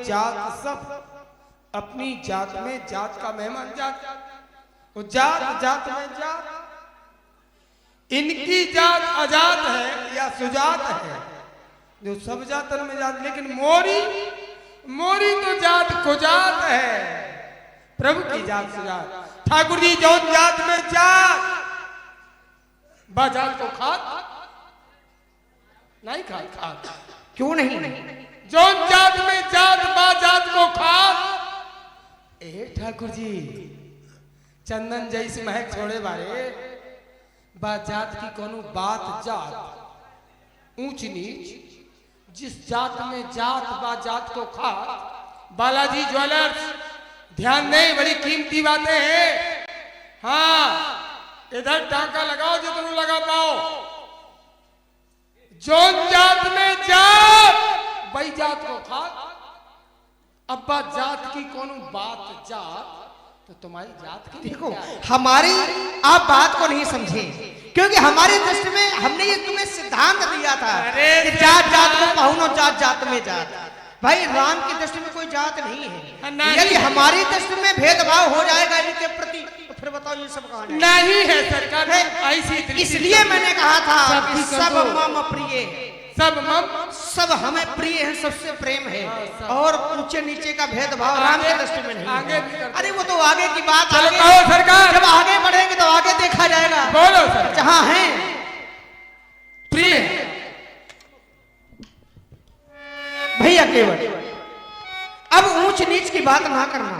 जात सब अपनी जात में जात का मेहमान जात, वो जात जात में जात, इनकी जात अजात है या सुजात है, जो सब जातन में जात, लेकिन मोरी मोरी तो जात कुजात है, प्रभु की जात सुजात। ठाकुर जी जो जात में जात बाजात को खात नहीं खात, क्यों नहीं? जो जात में जात बाजात को खात। ए ठाकुर जी चंदन जैसी महक छोड़े बारे, बाजात की कोनो बात जात ऊंच नीच, जिस जात में जात बाजात को खात। बालाजी ज्वेलर्स ध्यान नहीं, बड़ी कीमती बातें हैं। हाँ इधर टाका लगाओ जितना लगा पाओ। जो जात में जात वही जात को खात। अब्बा जात की कोनो बात जात तो तुम्हारी जात की देखो हमारी आप बात को नहीं समझे, क्योंकि हमारे दृष्टि में हमने ये तुम्हें सिद्धांत दिया था कि जात जात को पाहुनो जात जात में जात। भाई राम की दृष्टि में कोई जात नहीं है, यदि हमारी दृष्टि में भेदभाव हो जाएगा इनके प्रति तो फिर बताओ ये सब कहां नहीं है सरकार है ऐसी। इसलिए मैंने कहा था कि सब मम प्रिय, सब हमें प्रिय है, सबसे प्रेम है, और ऊंचे नीचे का भेदभाव राम की दृष्टि में नहीं है। अरे वो तो आगे की बात, सरकार जब आगे बढ़ेंगे तो आगे देखा जाएगा। बोलो सर, जहां है प्रिय भैया केवल अब ऊंच नीच की बात ना करना,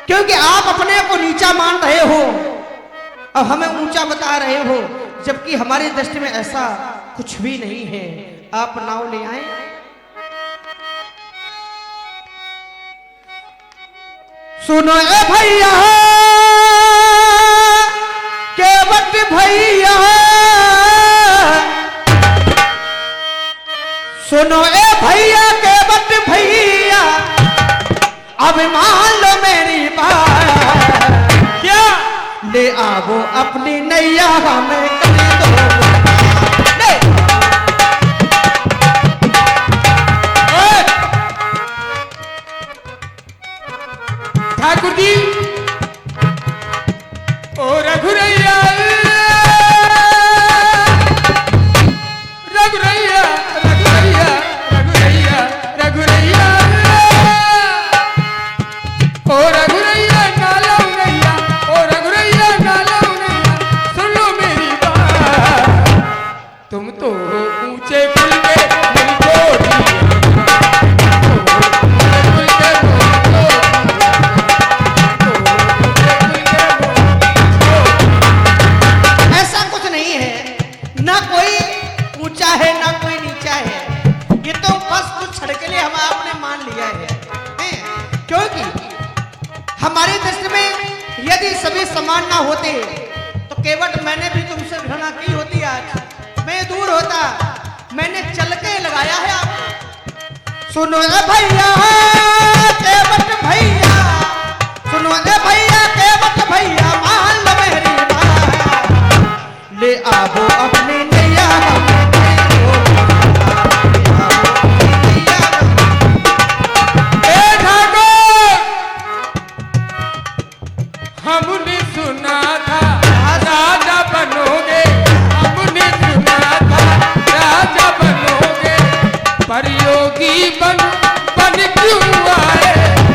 क्योंकि आप अपने को नीचा मान रहे हो और हमें ऊंचा बता रहे हो, जबकि हमारी दृष्टि में ऐसा कुछ भी नहीं है। आप नाव ले आए। सुनो ए भैया केवट भैया, सुनो ए भैया केवट भैया, अब मान लो मेरी बात, क्या ले आवो अपनी नैया हमें कने दो। ठाकुर जी ओ रघुरैया रघुरैया रघुरैया रघुरैया रघुरैया ओ रघुरैया नाला उनैया, ओ रघुरैया नाला उनैया, सुन लो मेरी बात। तुम तो ऊंचे पुल पे मुझको है ना कोई नीचा है, ये तो बस कुछ क्षण के लिए हम आपने मान लिया है, क्योंकि हमारी दृष्टि में यदि सभी समान ना होते तो केवट मैंने भी तुमसे घृणा की होती, आज मैं दूर होता, मैंने चल के लगाया है आपको। सुनो ए भैया केवट भैया, सुनो ए भैया केवट भैया, मान लो मेरी बात, ले आवो अपनी नैया हमने सुना था राजा बनोगे, हमने सुना था राजा बनोगे, पर योगी बन बन क्यों आए,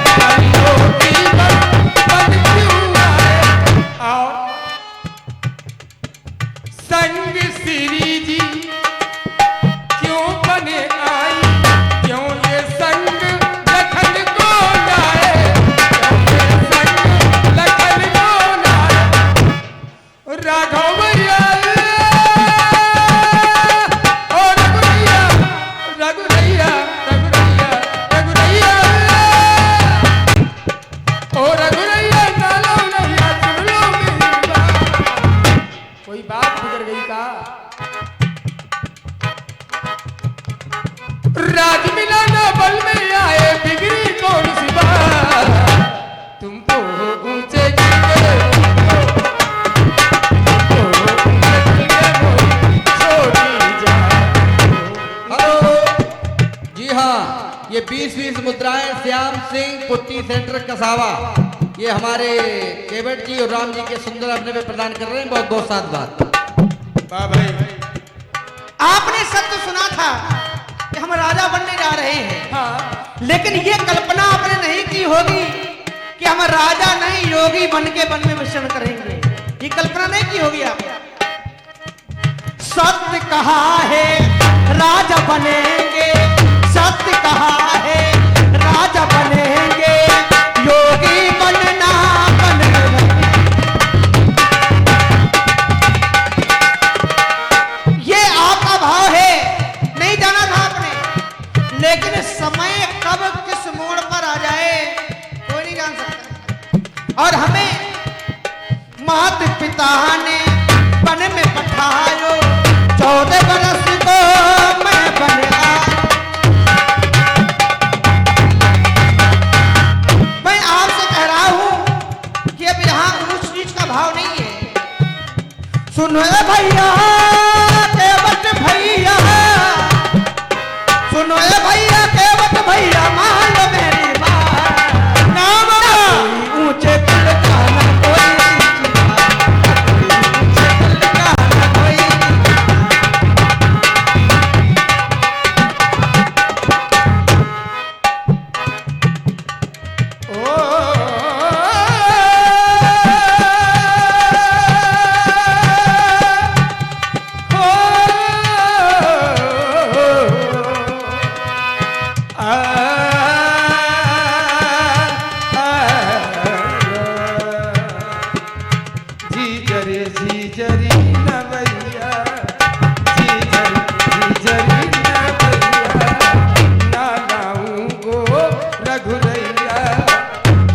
पर योगी बन क्यों आए। और संग 20 मुद्राएं Shyam Singh putty centre cassava, ये हमारे केवट जी और राम जी के सुंदर अपने पे प्रदान कर रहे हैं। बहुत बहुत साधुवाद। वाह भाई, आपने सत्य सुना था कि हम राजा बनने जा रहे हैं, हाँ लेकिन ये कल्पना आपने नहीं की होगी कि हम राजा नहीं योगी बन के वन में विचरण करेंगे। ये कल्पना नहीं की होगी आपने। सत्य कहा है राजा बनेंगे, सत्य कहा है राजा बनेंगे, योगी बनना बनेंगे। ये आपका भाव है, नहीं जाना था आपने, लेकिन समय कब किस मोड़ पर आ जाए कोई नहीं जान सकता। और हमें माता पिता ने वन में पठायो, 14 बरस को मैं बन आया। मैं आपसे कह रहा हूं कि अब यहाँ ऊंच नीच का भाव नहीं है। सुनो ए भैया केवट भैया, सुनो ए भैया केवट भैया, मान लो मेरी बात। ना कोई ऊंचे कुल का ना कोई नीची बात, कोई ऊंचे कुल का ना कोई। जी जरी नवैया, जी जरी नवैया, ना गाऊं गो रघुरैया,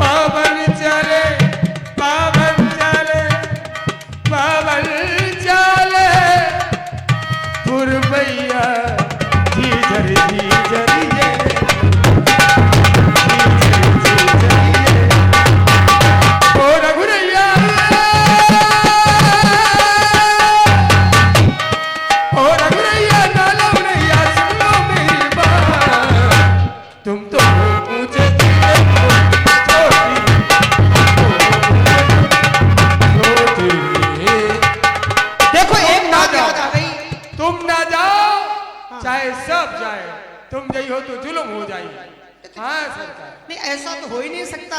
पावन चले पावन चले पावन चले पुरवैया, जी जरी ये ओ रघुरैया, ओ रघुरैया, नालो रैया, सुन लो मेरी बात। तुम तो ऊंचे देखो एक बात याद आ गई। तुम ना जाओ चाहे सब जाए, तुम गई हो तो जुल्म हो जाएगी। हाँ सरकार, नहीं ऐसा तो हो ही नहीं सकता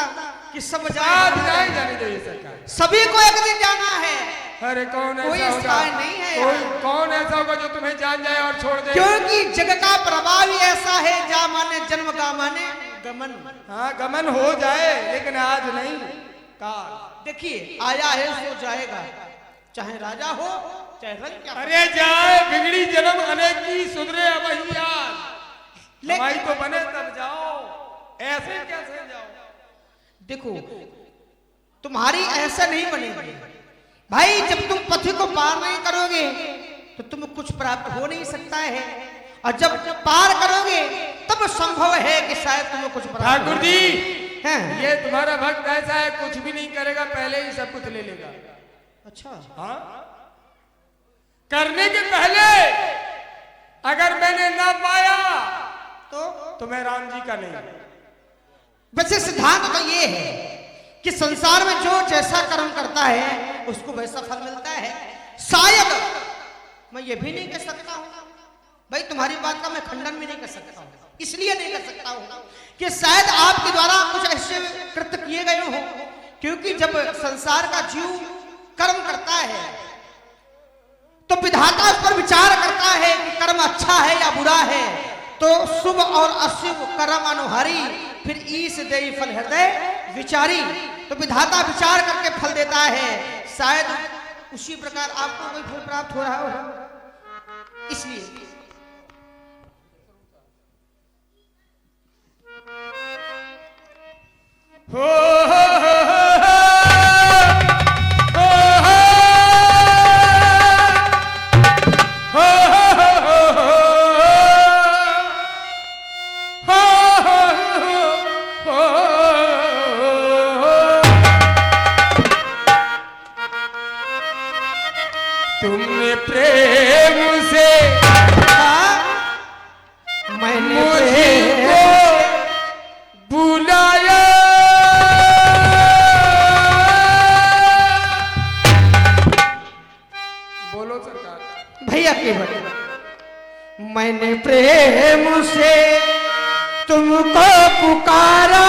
कि सब आज जाए। जाए जाने चाहिए सरकार। सभी को एक दिन जाना है, अरे कौन कोई ऐसा होगा, स्थान नहीं है कोई यार। कौन ऐसा होगा जो तुम्हें जान जाए और छोड़ दे। क्योंकि जग का प्रभाव ही ऐसा है, जा माने जन्म का माने गमन। हाँ गमन हो जाए, लेकिन आज नहीं काल। देखिए आया है सो जाएगा, चाहे राजा हो चाहे रंग क्या। अरे जाए बिगड़ी जन्म अनेक की, सुधरे अब ही आज। लेकिन- हमारी तो बने तब जाओ, ऐसे कैसे जाओ। देखो तुम्हारी ऐसा नहीं बनेगी भाई। जब तुम पथ को पार नहीं करोगे तो तुम्हें कुछ प्राप्त हो नहीं सकता है, और जब पार करोगे तब संभव है कि शायद तुम्हें कुछ प्राप्त ठाकुर हो। जी, हैं? ये तुम्हारा भक्त ऐसा है, कुछ भी नहीं करेगा, पहले ही सब कुछ ले लेगा। अच्छा हाँ, करने के पहले अगर मैंने ना पाया तो मैं राम जी का नहीं। वैसे सिद्धांत तो ये है कि संसार में जो जैसा कर्म करता है उसको वैसा फल मिलता है। शायद मैं ये भी नहीं कह सकता हूं भाई, तुम्हारी बात का मैं खंडन भी नहीं कर सकता हूं, इसलिए नहीं कर सकता हूं कि शायद आपके द्वारा कुछ ऐसे कृत्य किए गए हों। क्योंकि जब संसार का जीव कर्म करता है तो विधाता उस पर विचार करता है कि कर्म अच्छा है या बुरा है, तो शुभ और अशुभ कर्म अनुहारी, फिर ईश देई फल हृदय विचारी। तो विधाता विचार करके फल देता है, शायद उसी प्रकार आपको कोई फल प्राप्त हो रहा हो, इसलिए। तुमने प्रेम से भैया केवट, मैंने प्रेम से तुमको पुकारा,